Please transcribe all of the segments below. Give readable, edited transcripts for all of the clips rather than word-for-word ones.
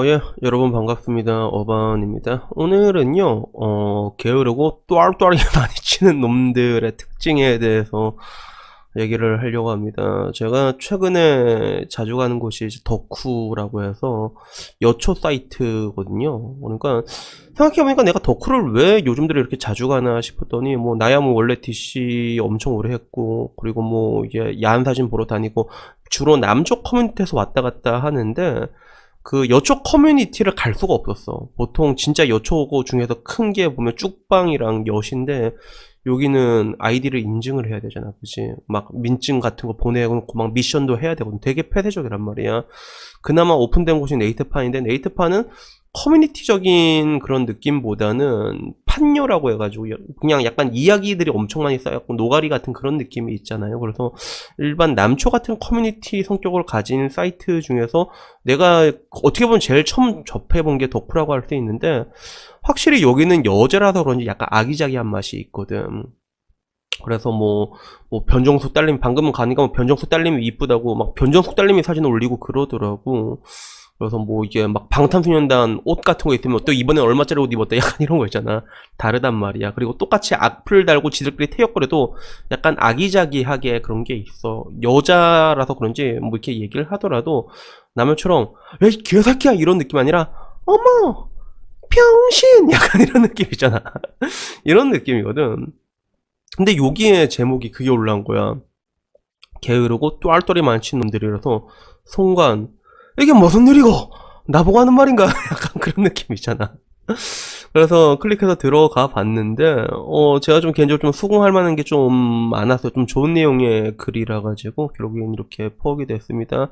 예, 여러분 반갑습니다. 어반입니다. 오늘은요, 게으르고 똘똘이 많이 치는 놈들의 특징에 대해서 얘기를 하려고 합니다. 제가 최근에 자주 가는 곳이 이제 덕후라고 해서 여초 사이트거든요. 그러니까 생각해보니까 내가 덕후를 왜 요즘 들에 이렇게 자주 가나 싶었더니 뭐 나야 뭐 원래 DC 엄청 오래 했고, 그리고 뭐 이게 야한 사진 보러 다니고 주로 남쪽 커뮤니티에서 왔다 갔다 하는데 그 여초 커뮤니티를 갈 수가 없었어. 보통 진짜 여초고 중에서 큰 게 보면 쭉방이랑 엿인데 여기는 아이디를 인증을 해야 되잖아, 그치? 막 민증 같은 거 보내고 막 미션도 해야 되거든. 되게 폐쇄적이란 말이야. 그나마 오픈된 곳이 네이트판인데 네이트판은 커뮤니티적인 그런 느낌보다는 판녀라고 해가지고 그냥 약간 이야기들이 엄청 많이 쌓였고 노가리 같은 그런 느낌이 있잖아요. 그래서 일반 남초 같은 커뮤니티 성격을 가진 사이트 중에서 내가 어떻게 보면 제일 처음 접해본 게 덕후라고 할 수 있는데 확실히 여기는 여자라서 그런지 약간 아기자기한 맛이 있거든. 그래서 뭐 변정숙 딸님 방금 가니까 뭐 변정숙 딸님이 이쁘다고 막 변정숙 딸님이 사진 올리고 그러더라고. 그래서 뭐 이게 막 방탄소년단 옷 같은 거 있으면 또 이번에 얼마짜리 옷 입었다 약간 이런 거 있잖아. 다르단 말이야. 그리고 똑같이 악플 달고 지들끼리 태역거려도 약간 아기자기하게 그런 게 있어. 여자라서 그런지 뭐 이렇게 얘기를 하더라도 남들처럼 야 이 개새끼야 이런 느낌 아니라 어머 병신 약간 이런 느낌 있잖아. 이런 느낌이거든. 근데 여기에 제목이 그게 올라온 거야. 게으르고 똘똘이 많친 놈들이라서 송관 이게 무슨 일이고 나보고 하는 말인가 약간 그런 느낌이잖아. 그래서 클릭해서 들어가 봤는데 제가 좀 개인적으로 좀 수긍할 만한 게 좀 많았어요. 좀 좋은 내용의 글이라 가지고 결국엔 이렇게 포함이 됐습니다.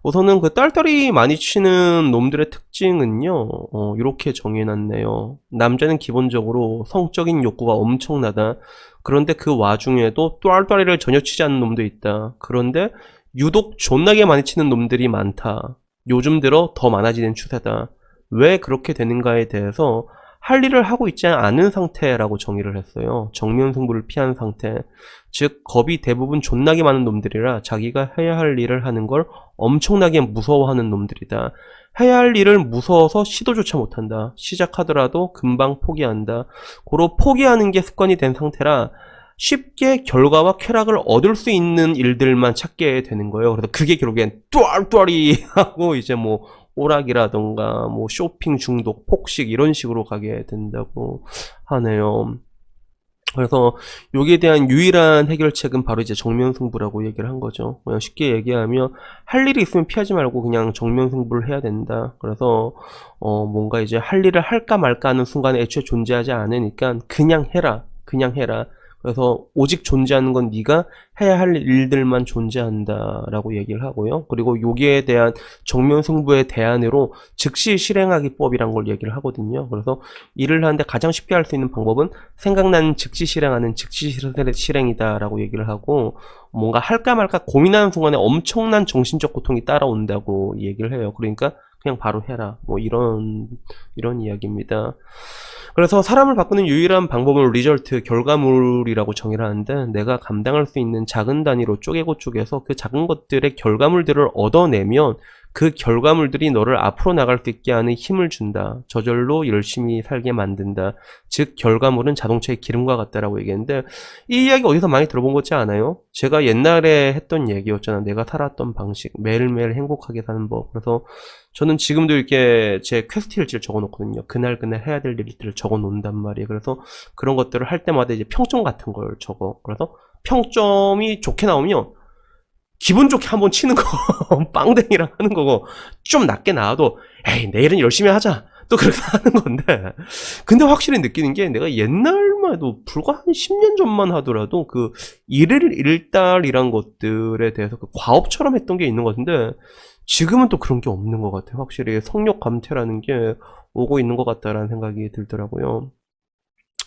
우선은 그 딸딸이 많이 치는 놈들의 특징은요, 이렇게 정해놨네요. 남자는 기본적으로 성적인 욕구가 엄청나다. 그런데 그 와중에도 딸딸이를 전혀 치지 않는 놈도 있다. 그런데 유독 존나게 많이 치는 놈들이 많다. 요즘 들어 더 많아지는 추세다. 왜 그렇게 되는가에 대해서 할 일을 하고 있지 않은 상태라고 정의를 했어요. 정면 승부를 피한 상태. 즉 겁이 대부분 존나게 많은 놈들이라 자기가 해야 할 일을 하는 걸 엄청나게 무서워하는 놈들이다. 해야 할 일을 무서워서 시도조차 못한다. 시작하더라도 금방 포기한다. 고로 포기하는 게 습관이 된 상태라 쉽게 결과와 쾌락을 얻을 수 있는 일들만 찾게 되는 거예요. 그래서 그게 결국엔 뚜알뚜알이 하고 이제 뭐 오락이라던가 뭐 쇼핑 중독, 폭식 이런 식으로 가게 된다고 하네요. 그래서 여기에 대한 유일한 해결책은 바로 이제 정면승부라고 얘기를 한 거죠. 그냥 쉽게 얘기하면 할 일이 있으면 피하지 말고 그냥 정면승부를 해야 된다. 그래서 뭔가 이제 할 일을 할까 말까 하는 순간에 애초에 존재하지 않으니까 그냥 해라. 그냥 해라. 그래서 오직 존재하는 건 네가 해야 할 일들만 존재한다라고 얘기를 하고요. 그리고 여기에 대한 정면 승부의 대안으로 즉시 실행하기법이란 걸 얘기를 하거든요. 그래서 일을 하는데 가장 쉽게 할 수 있는 방법은 생각나는 즉시 실행하는 즉시 실행이다라고 얘기를 하고 뭔가 할까 말까 고민하는 순간에 엄청난 정신적 고통이 따라온다고 얘기를 해요. 그러니까 그냥 바로 해라. 뭐 이런 이야기입니다. 그래서 사람을 바꾸는 유일한 방법은 리절트, 결과물이라고 정의를 하는데 내가 감당할 수 있는 작은 단위로 쪼개서 그 작은 것들의 결과물들을 얻어내면 그 결과물들이 너를 앞으로 나갈 수 있게 하는 힘을 준다. 저절로 열심히 살게 만든다. 즉 결과물은 자동차의 기름과 같다라고 얘기했는데 이 이야기 어디서 많이 들어본 것 같지 않아요? 제가 옛날에 했던 얘기였잖아. 내가 살았던 방식, 매일매일 행복하게 사는 법. 그래서 저는 지금도 이렇게 제 퀘스트 일지를 적어 놓거든요. 그날 해야 될 일들을 적어 놓는단 말이에요. 그래서 그런 것들을 할 때마다 이제 평점 같은 걸 적어. 그래서 평점이 좋게 나오면 기분 좋게 한번 치는 거 빵댕이랑 하는 거고 좀 낮게 나와도 에이 내일은 열심히 하자 또 그렇게 하는 건데 근데 확실히 느끼는 게 내가 옛날만 해도 불과 한 10년 전만 하더라도 그 일일 일달이란 것들에 대해서 그 과업처럼 했던 게 있는 것 같은데 지금은 또 그런 게 없는 것 같아요. 확실히 성욕 감퇴라는 게 오고 있는 것 같다라는 생각이 들더라고요.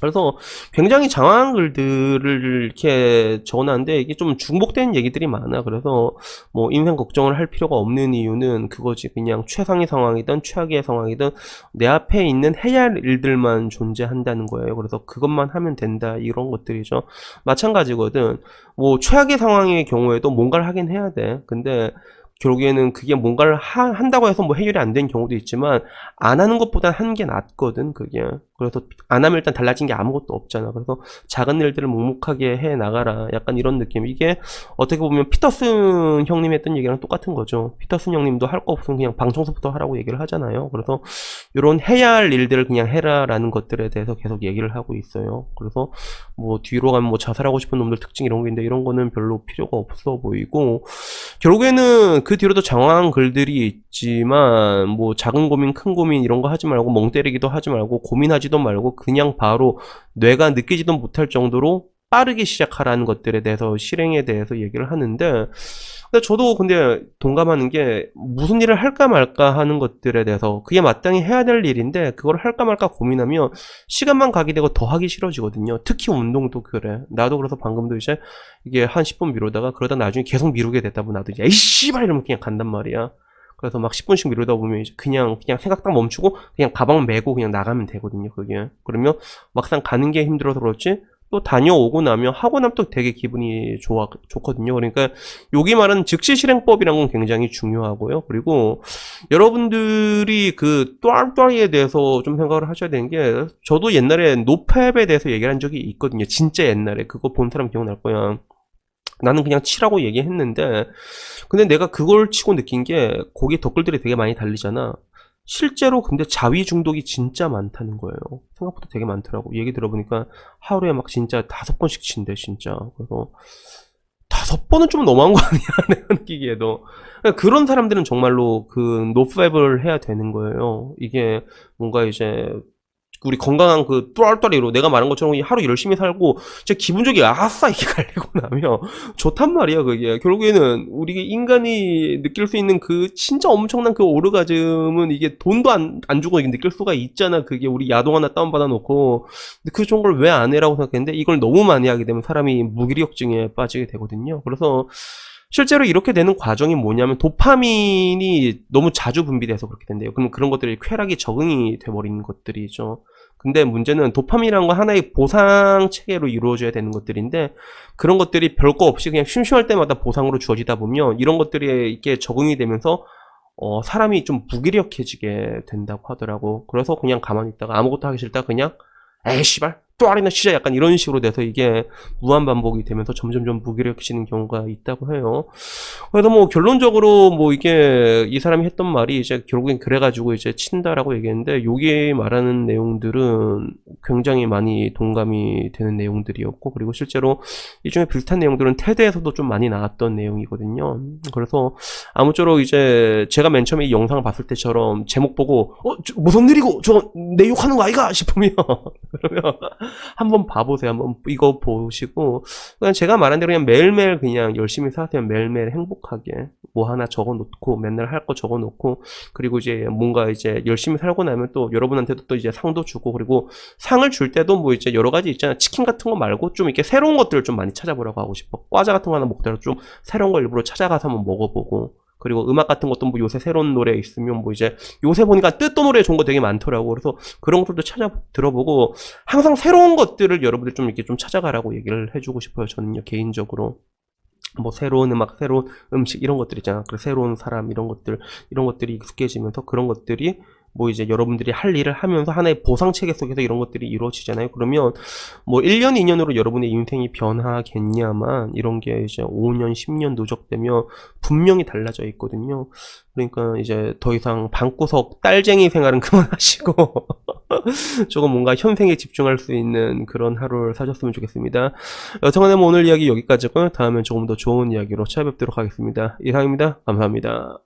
그래서 굉장히 장황한 글들을 이렇게 적어놨는데 이게 좀 중복되는 얘기들이 많아. 그래서 뭐 인생 걱정을 할 필요가 없는 이유는 그거지. 그냥 최상의 상황이든 최악의 상황이든 내 앞에 있는 해야 할 일들만 존재한다는 거예요. 그래서 그것만 하면 된다. 이런 것들이죠. 마찬가지거든. 뭐 최악의 상황의 경우에도 뭔가를 하긴 해야 돼. 근데 결국에는 그게 뭔가를 한다고 해서 뭐 해결이 안 된 경우도 있지만 안 하는 것보단 하는 게 낫거든 그게. 그래서 안 하면 일단 달라진 게 아무것도 없잖아. 그래서 작은 일들을 묵묵하게 해 나가라, 약간 이런 느낌. 이게 어떻게 보면 피터슨 형님 했던 얘기랑 똑같은 거죠. 피터슨 형님도 할 거 없으면 그냥 방 청소부터 하라고 얘기를 하잖아요. 그래서 이런 해야 할 일들을 그냥 해라라는 것들에 대해서 계속 얘기를 하고 있어요. 그래서 뭐 뒤로 가면 뭐 자살하고 싶은 놈들 특징 이런 게 있는데 이런 거는 별로 필요가 없어 보이고, 결국에는 그 뒤로도 장황한 글들이 있지만 뭐 작은 고민 큰 고민 이런 거 하지 말고, 멍 때리기도 하지 말고, 고민하지도 말고 그냥 바로 뇌가 느끼지도 못할 정도로 빠르게 시작하라는 것들에 대해서, 실행에 대해서 얘기를 하는데, 근데 저도 근데 동감하는 게, 무슨 일을 할까 말까 하는 것들에 대해서 그게 마땅히 해야 될 일인데 그걸 할까 말까 고민하면 시간만 가게 되고 더 하기 싫어지거든요. 특히 운동도 그래. 나도 그래서 방금도 이제 이게 한 10분 미루다가 그러다 나중에 계속 미루게 됐다 보면 나도 이제 에이 씨발 이러면 그냥 간단 말이야. 그래서 막 10분씩 미루다 보면 이제 그냥 생각 딱 멈추고 그냥 가방 메고 그냥 나가면 되거든요, 그게. 그러면 막상 가는 게 힘들어서 그렇지 또 다녀오고 나면, 하고 나면 또 되게 기분이 좋거든요. 그러니까 여기 말하는 즉시 실행법이라는 건 굉장히 중요하고요. 그리고 여러분들이 그 똘똘이에 대해서 좀 생각을 하셔야 되는 게, 저도 옛날에 노팹에 대해서 얘기를 한 적이 있거든요. 진짜 옛날에. 그거 본 사람 기억날 거야. 나는 그냥 치라고 얘기했는데, 근데 내가 그걸 치고 느낀 게, 거기 댓글들이 되게 많이 달리잖아. 실제로 근데 자위 중독이 진짜 많다는 거예요. 생각보다 되게 많더라고. 얘기 들어보니까 하루에 막 진짜 5번씩 친대, 진짜. 그래서 5번은 좀 너무한 거 아니야? 내가 느끼기에도. 그러니까 그런 사람들은 정말로 그 노팹을 해야 되는 거예요. 이게 뭔가 이제 우리 건강한 그 뚜알뚜알이로 내가 말한 것처럼 하루 열심히 살고 진짜 기분 좋게 아싸 이렇게 가려고 나면 좋단 말이야. 그게 결국에는 우리 인간이 느낄 수 있는 그 진짜 엄청난 그 오르가즘은 이게 돈도 안 주고 느낄 수가 있잖아. 그게 우리 야동 하나 다운받아 놓고. 근데 그 좋은 걸 왜 안 해라고 생각했는데, 이걸 너무 많이 하게 되면 사람이 무기력증에 빠지게 되거든요. 그래서 실제로 이렇게 되는 과정이 뭐냐면, 도파민이 너무 자주 분비돼서 그렇게 된대요. 그럼 그런 것들이 쾌락이 적응이 돼버리는 것들이죠. 근데 문제는 도파민이라는 건 하나의 보상 체계로 이루어져야 되는 것들인데, 그런 것들이 별거 없이 그냥 심심할 때마다 보상으로 주어지다 보면 이런 것들이 이렇게 적응이 되면서 사람이 좀 무기력해지게 된다고 하더라고. 그래서 그냥 가만히 있다가 아무것도 하기 싫다 그냥 에이 씨발 또 아리나 진짜 약간 이런 식으로 돼서 이게 무한 반복이 되면서 점점점 무기력해지는 경우가 있다고 해요. 그래서 뭐 결론적으로 뭐 이게 이 사람이 했던 말이 이제 결국엔 그래가지고 이제 친다라고 얘기했는데, 여기 말하는 내용들은 굉장히 많이 동감이 되는 내용들이었고, 그리고 실제로 이 중에 비슷한 내용들은 테드에서도 좀 많이 나왔던 내용이거든요. 그래서 아무쪼록 이제 제가 맨 처음에 이 영상을 봤을 때처럼 제목 보고 무슨 일이고 저거 내 욕하는 거 아이가 싶으면 그러면 한번 봐보세요. 한번 이거 보시고 그냥 제가 말한 대로 그냥 매일매일 그냥 열심히 사세요. 매일매일 행복하게 뭐 하나 적어놓고, 맨날 할 거 적어놓고, 그리고 이제 뭔가 이제 열심히 살고 나면 또 여러분한테도 또 이제 상도 주고, 그리고 상을 줄 때도 뭐 이제 여러 가지 있잖아. 치킨 같은 거 말고 좀 이렇게 새로운 것들을 좀 많이 찾아보라고 하고 싶어. 과자 같은 거 하나 먹더라도 좀 새로운 거 일부러 찾아가서 한번 먹어보고, 그리고 음악 같은 것도 뭐 요새 새로운 노래 있으면 뭐 이제 요새 보니까 뜻도 노래 좋은 거 되게 많더라고. 그래서 그런 것들도 찾아 들어보고, 항상 새로운 것들을 여러분들 좀 이렇게 좀 찾아가라고 얘기를 해주고 싶어요. 저는요, 개인적으로. 뭐 새로운 음악, 새로운 음식 이런 것들 있잖아. 그리고 새로운 사람 이런 것들이 익숙해지면서 그런 것들이 뭐 이제 여러분들이 할 일을 하면서 하나의 보상 체계 속에서 이런 것들이 이루어지잖아요. 그러면 뭐 1년, 2년으로 여러분의 인생이 변하겠냐만, 이런 게 이제 5년, 10년 누적되면 분명히 달라져 있거든요. 그러니까 이제 더 이상 방구석 딸쟁이 생활은 그만하시고 조금 뭔가 현생에 집중할 수 있는 그런 하루를 사셨으면 좋겠습니다. 여튼간에 뭐 오늘 이야기 여기까지고요. 다음엔 조금 더 좋은 이야기로 찾아뵙도록 하겠습니다. 이상입니다. 감사합니다.